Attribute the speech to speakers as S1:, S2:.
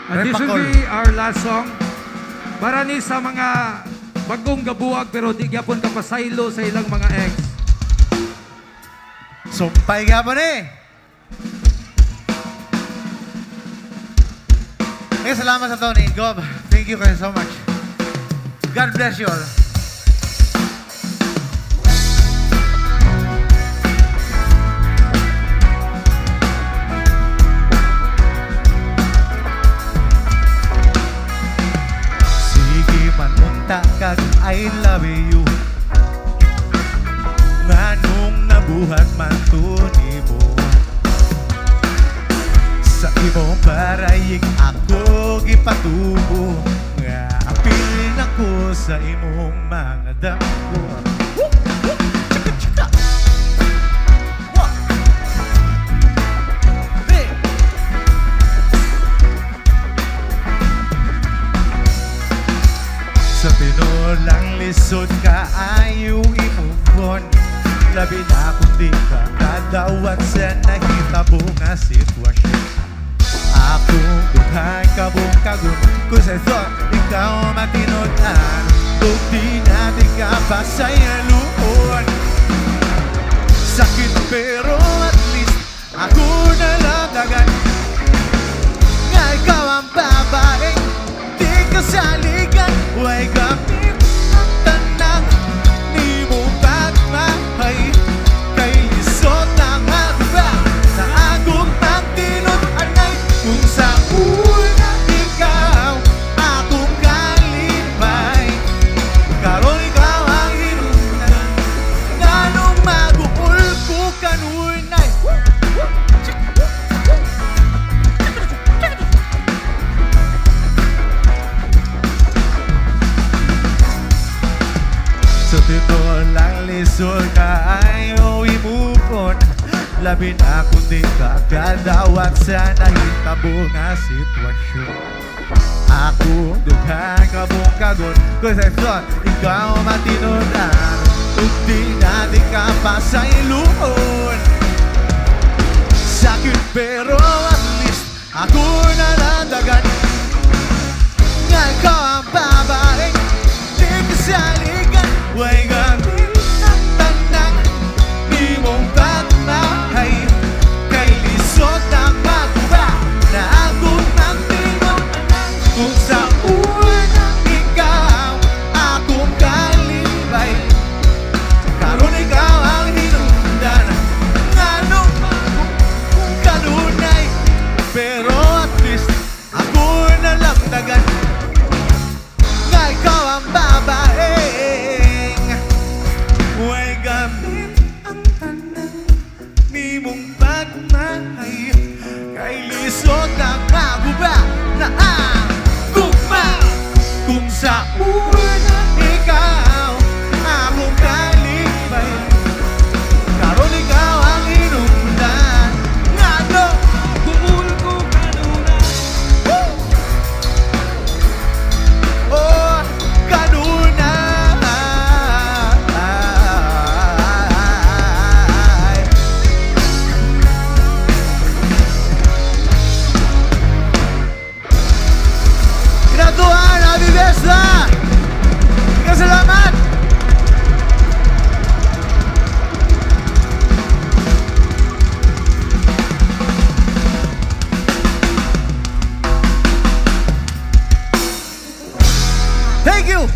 S1: And this will be our last song. Para ni sa mga bagong gabuwag pero di gyapon ka pasaylo sa ilang mga ex.
S2: Sumpay nga po ni. Salamat sa Tony. Gob, thank you guys so much. God bless you all. Kag I love you nganong nabuhat man tuni mo sa imong barayig ako gipatubo nga apil ako sa imong mga dako. Sa pinulang lisod ka ayaw imubon. Labi na kung di ka kadawat sa nahitabo nga sitwasyon. Akong dukhay kabong kagun kung sa thought ikaw matinunan. Kung di natin ka pa sa yaluon. Sakit pero at least ako nalagagan. Nga ikaw ang babaeng di kasaligan. Huwag gamit ang tanang ni mo pagmahay. Kay lisod na nga diba na agong magtinutanay. Kung sa una ikaw akong kalipay. Karon ikaw ang hinunan nganong mag-uul ko kanunay. Sa titulang lisod ka ayaw imupon. Labi na kung di ka kadawat sa nahitabo nga sitwasyon. Ako dughan kabong kagon cause I thought ikaw matinunan. Kung di natin ka pa sa iluon. Sakit pero at least ako nalandagan. Nga ikaw ang babaeng di kasaligan. Huwag gamit ang tanang di mong pagmahay. Kay lisod ang magba na agong ang tinunan. Kung sa una ikaw akong kalibay. Karon ikaw ang hinundan nganong magong kanunay. Pero at least ako nalamdagan. Nga ikaw ang babaeng huwag gamit ang tanang ni mong pagmahay. Kay lisod ang maguba na ang gugma. Kung sa una ikaw akong kalipay. Karon ikaw ang hinundan ngano guul ko kanunay. Oh, kanunay. Graduan, Happy Fiesta! Salamat! Thank you!